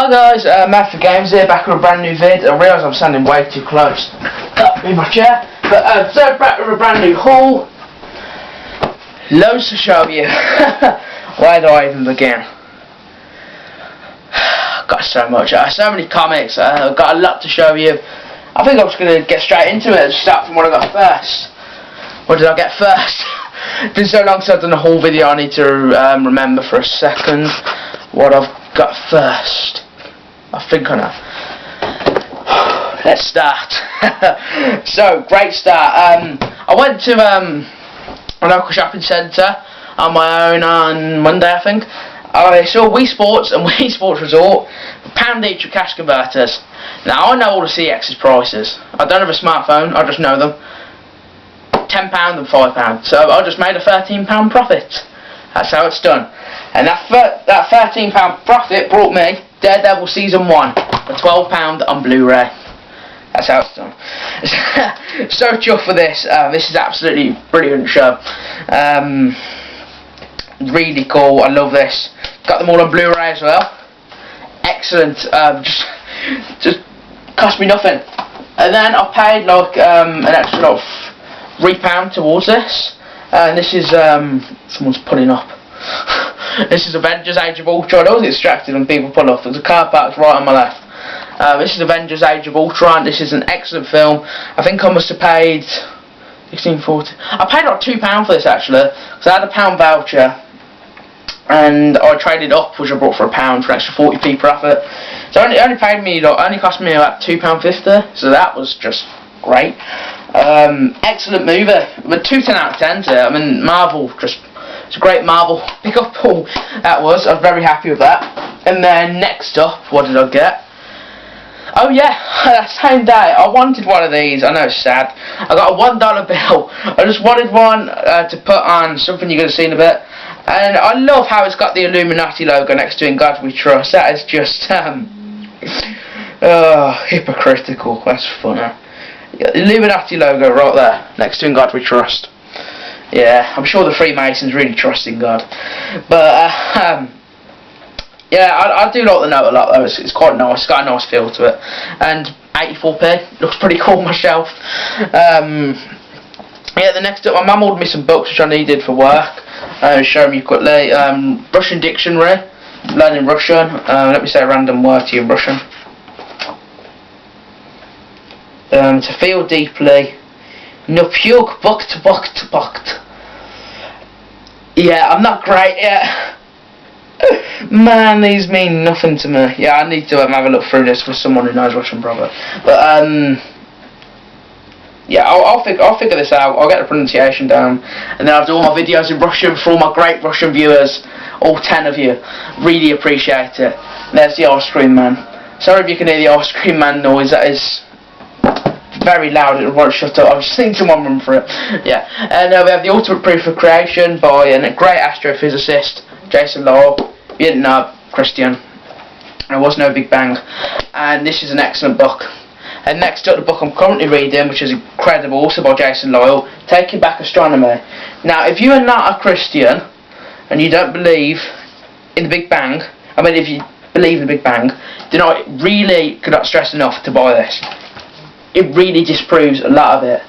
Hi guys, Matt for Games here, back with a brand new vid. I realise I'm standing way too close. Cut me my chair. But so back with a brand new haul. Loads to show you. Where do I even begin? Got so much. So many comics. I've got a lot to show you. I think I'm just going to get straight into it. Start from what I got first. What did I get first? It's been so long since I've done a haul video. I need to remember for a second what I've got first. I think I know. Let's start. So, great start. I went to a local shopping centre on my own on Monday, I think. I saw Wii Sports and Wii Sports Resort, £1 each of cash converters. Now, I know all the CX's prices. I don't have a smartphone, I just know them. £10 and £5. So I just made a £13 profit. That's how it's done. And that £13 profit brought me Daredevil Season 1 for £12 on Blu-ray. That's how it's done. So chuffed for this. This is absolutely brilliant show. Really cool. I love this. Got them all on Blu-ray as well. Excellent. Just cost me nothing. And then I paid like an extra like £3 towards this. And this is someone's pulling up. This is Avengers Age of Ultron. I was distracted when people pull off. There's a car parked right on my left. This is Avengers Age of Ultron. This is an excellent film. I think I must have paid £16.40. I paid like £2 for this actually, because I had a £1 voucher and I traded up, which I bought for £1 for an extra 40p profit. So it only cost me about £2.50. So that was just great. Excellent movie. With 2 10 out of 10s here. I mean, Marvel just. It's a great Marvel pick-up pull, that was. I was very happy with that. And then next up, what did I get? Oh yeah, that same day, I wanted one of these. I know it's sad. I got a $1 bill. I just wanted one to put on something you're going to see in a bit. And I love how it's got the Illuminati logo next to In God We Trust. That is just, hypocritical. That's funny. The Illuminati logo right there, next to In God We Trust. Yeah, I'm sure the Freemasons really trust in God. But, yeah, I do like the note a lot though. It's quite nice. It's got a nice feel to it. And 84p. Looks pretty cool on my shelf. Yeah, the next up, my mum ordered me some books which I needed for work. Show them you quickly. Russian dictionary. Learning Russian. Let me say a random word to you in Russian. To feel deeply. No puke, bucked. Yeah, I'm not great yet. Man, these mean nothing to me. Yeah, I need to have a look through this with someone who knows Russian proper. But yeah, I'll figure this out. I'll get the pronunciation down, and then I'll do all my videos in Russian for all my great Russian viewers, all 10 of you. Really appreciate it. There's the ice cream man. Sorry if you can hear the ice cream man noise. That is very loud. It won't shut up. I've just seen someone run for it. Yeah. And we have The Ultimate Proof of Creation by a great astrophysicist, Jason Lowell. If you didn't know, Christian. There was no Big Bang. And this is an excellent book. And next up, the book I'm currently reading, which is incredible, also by Jason Lowell, Taking Back Astronomy. Now, if you are not a Christian and you don't believe in the Big Bang, I mean, if you believe in the Big Bang, then I really cannot stress enough to buy this. It really disproves a lot of it.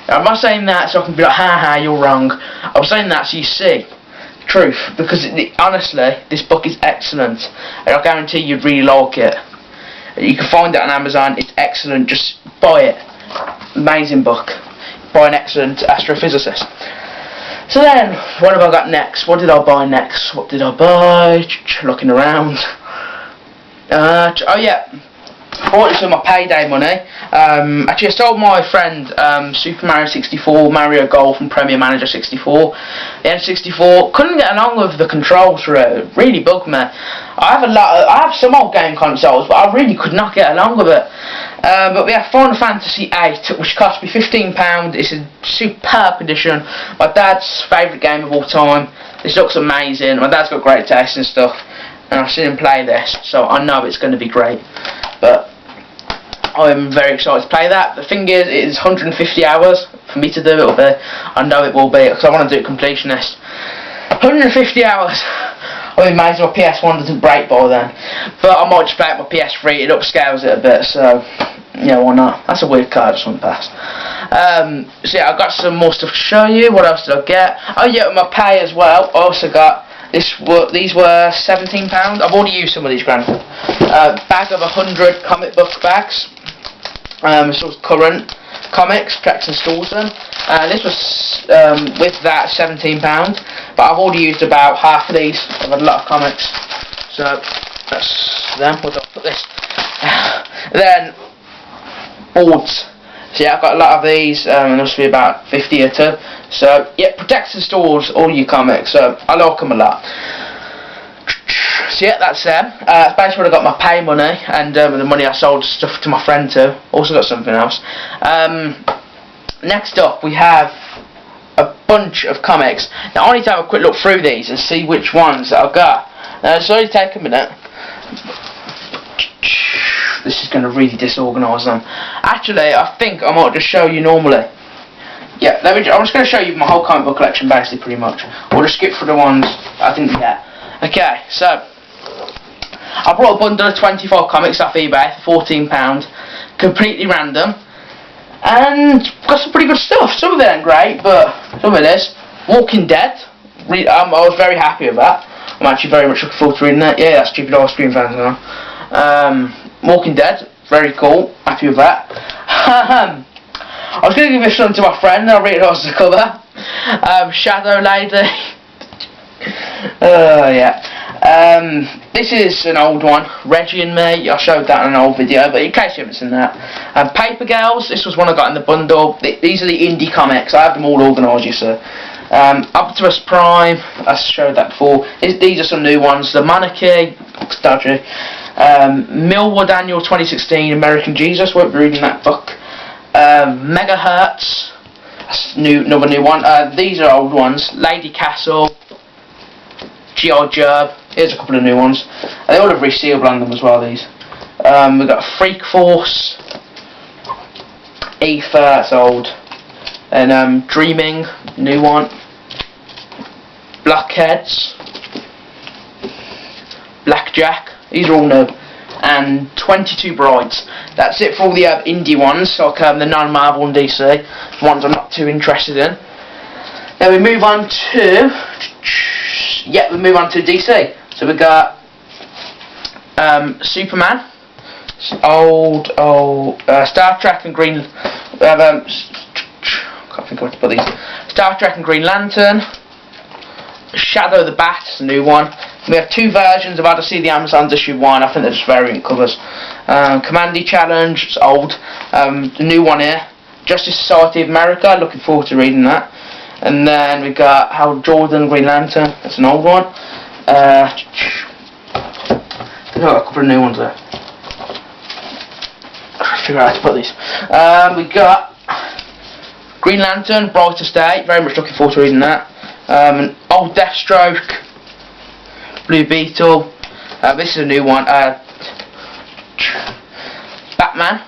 Now, I'm not saying that so I can be like, ha, you're wrong. I'm saying that so you see the truth, because honestly, this book is excellent, and I guarantee you'd really like it. You can find it on Amazon. It's excellent. Just buy it. Amazing book by an excellent astrophysicist. So then, what have I got next? What did I buy next? What did I buy? Looking around. Oh yeah. Bought this with my payday money. Actually, I sold my friend Super Mario 64, Mario Golf and Premier Manager 64. The N64 couldn't get along with the controls for it. It really bugged me. I have some old game consoles, but I really could not get along with it. But we have Final Fantasy VIII, which cost me £15. It's a superb edition. My dad's favourite game of all time. This looks amazing. My dad's got great taste and stuff, and I've seen him play this, so I know it's going to be great. But I'm very excited to play that. The thing is, it is 150 hours for me to do. It'll be. I know it will be, because I want to do it completionist. 150 hours. I mean, amazing my PS1 doesn't break by then. But I might just play it my PS3, it upscales it a bit, so yeah, why not? That's a weird card, just went past. So yeah, I've got some more stuff to show you. What else did I get? Oh yeah, with my pay as well, I also got these were £17. I've already used some of these, granted. Bag of 100 comic book bags. Sort of current comics, Plex and stores them. This was with that £17, but I've already used about half of these. I've had a lot of comics, so that's them. Where do I put this? Then boards. So yeah, I've got a lot of these, and there must be about 50 or 2. So yeah, protects and stores all your comics. So I like them a lot. So yeah, that's them. That's basically where I got my pay money, and the money I sold stuff to my friend too. Also got something else. Next up, we have a bunch of comics. Now I need to have a quick look through these and see which ones that I've got. Now it's only take a minute. This is going to really disorganise them. Actually, I think I might just show you normally. Yeah, I'm just going to show you my whole comic book collection, basically, pretty much. We'll just skip through the ones I didn't get. Okay, so I brought a bundle of 24 comics off eBay for £14, completely random, and got some pretty good stuff. Some of it ain't great, but some of it is. Walking Dead, I was very happy with that. I'm actually very much looking forward to reading that. Yeah, that's stupid ice cream fans now. Walking Dead, very cool, happy with that. I was going to give this one to my friend, and I realised the cover. Shadow Lady. Yeah. This is an old one, Reggie and Me. I showed that in an old video, but in case you haven't seen that. Paper Girls, this was one I got in the bundle. These are the indie comics, I have them all organised, you see. Optimus Prime, I showed that before. These are some new ones. The Monarchy, dodgy. Millwood Annual 2016, American Jesus, won't be reading that book. Megahertz, that's another new one. These are old ones. Lady Castle, G.I. Joe, here's a couple of new ones. They all have resealed on them as well, these. We've got Freak Force, Ether, that's old. And Dreaming, new one. Blockheads, Blackjack, these are all new. And 22 Brides. That's it for all the indie ones, like the non-Marvel and DC, the ones I'm not too interested in. Then we move on to, DC. So we got Superman, old Star Trek and Green. Can't think of what to put these. Star Trek and Green Lantern. Shadow the Bat, a new one. We have 2 versions of Odyssey the Amazons issue 1. I think there's variant covers. Commandy Challenge, it's old. The new one here, Justice Society of America. Looking forward to reading that. And then we got Hal Jordan Green Lantern. That's an old one. A couple of new ones there. I'll figure out how to put these. We got Green Lantern, Brightest Day. Very much looking forward to reading that. An old Deathstroke, Blue Beetle. This is a new one. Batman.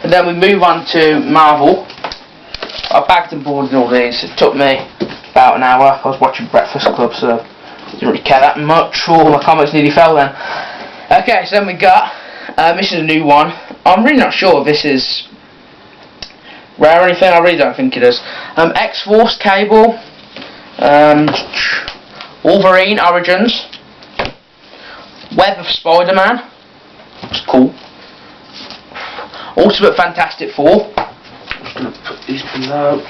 And then we move on to Marvel. I bagged and boarded all these. It took me about an hour. I was watching Breakfast Club, so didn't really care that much. Oh, my comments nearly fell then. Okay, so then we got this is a new one. I'm really not sure if this is rare or anything. I really don't think it is. X-Force Cable. Wolverine Origins, Web of Spider-Man, it's cool. Ultimate Fantastic Four. I'm just going to put these below.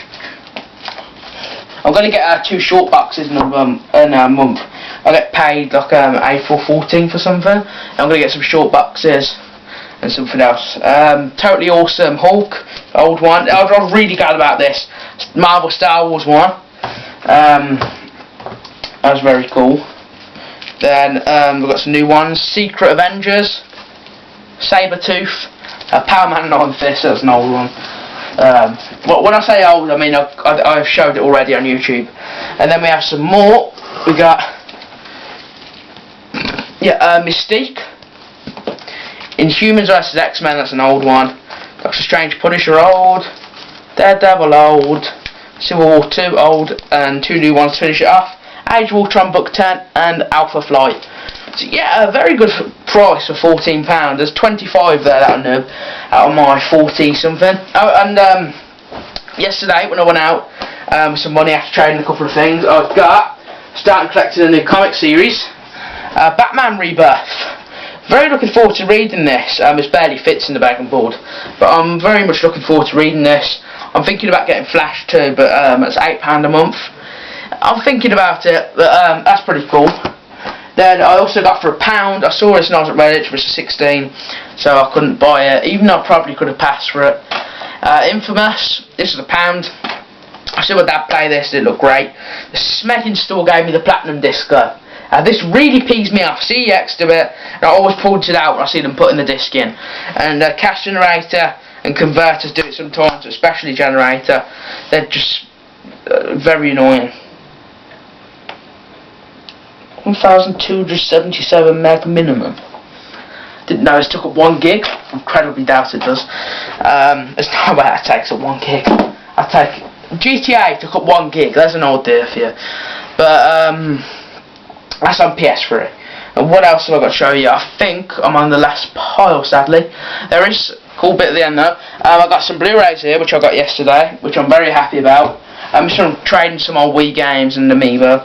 I'm going to get 2 short boxes in a month. I get paid like April 14th or something. I'm going to get some short boxes and something else. Totally Awesome Hulk, old one. I was really glad about this. Marvel Star Wars one. That was very cool. Then we've got some new ones. Secret Avengers, Sabretooth, Power Man 9 Fist, that's an old one. When I say old, I mean I've showed it already on YouTube. And then we have some more. We got Mystique, Inhumans vs X-Men, that's an old one. Doctor Strange Punisher, old. Daredevil, old. Civil War 2, old. And 2 new ones to finish it off. Age of Ultron Book 10 and Alpha Flight. So yeah, a very good price for £14. There's 25 there that I knew out of my 40 something. Oh, and yesterday when I went out with some money after trading a couple of things, I started collecting a new comic series, Batman Rebirth. Very looking forward to reading this. It barely fits in the bag and board, but I'm very much looking forward to reading this. I'm thinking about getting Flash too, but it's £8 a month. I'm thinking about it, but that's pretty cool. Then I also got for £1. I saw this and I was at Reddit, it was 16, so I couldn't buy it, even though I probably could have passed for it. Infamous, this was £1. I saw my dad play this, it looked great. The Smedin store gave me the platinum disc though. This really pees me off. CEX do it, and I always pointed out when I see them putting the disc in. And cash generator and converters do it sometimes, especially generator. They're just very annoying. 1,277 meg minimum. Didn't know this took up 1 gig. Incredibly doubt it does. There's no way that takes up 1 gig. GTA took up 1 gig. There's an old deal for you. But that's on PS3. And what else have I got to show you? I think I'm on the last pile, sadly. There is a cool bit at the end though. I got some Blu-rays here, which I got yesterday, which I'm very happy about. I'm just trading some old Wii games and Amiibo.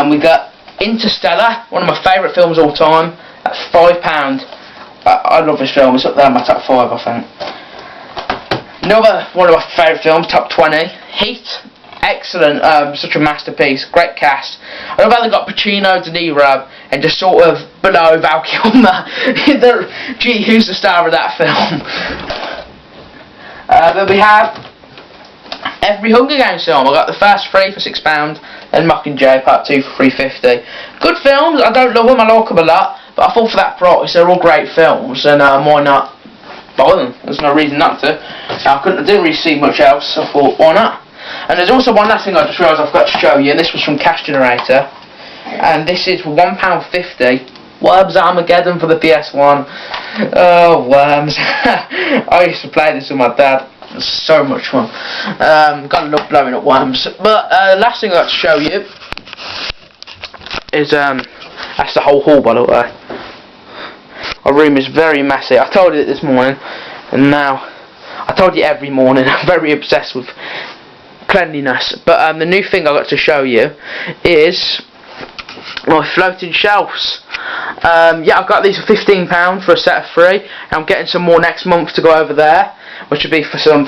We got Interstellar, one of my favourite films of all time. That's £5. I love this film. It's up there in my top 5, I think. Another one of my favourite films, top 20. Heat, excellent. Such a masterpiece. Great cast. I love how they got Pacino, De Niro, and just sort of below Val Kilmer. Gee, who's the star of that film? Then we have every Hunger Games film. I got the first 3 for £6, and Mockingjay Part 2 for £3.50. Good films. I don't love them. I like them a lot, but I thought for that price, they're all great films, and why not buy them? There's no reason not to. I didn't really see much else, so I thought, why not? And there's also one last thing I just realised I've got to show you, and this was from Cash Generator, and this is for £1.50. Worms Armageddon for the PS1. Oh, Worms. I used to play this with my dad. It's so much fun. Gotta love blowing up worms. But last thing I've got to show you is that's the whole haul, by the way. Our room is very messy. I told you it this morning, and now I told you every morning. I'm very obsessed with cleanliness. But the new thing I got to show you is my floating shelves. Yeah, I've got these for £15 for a set of 3, and I'm getting some more next month to go over there, which would be for some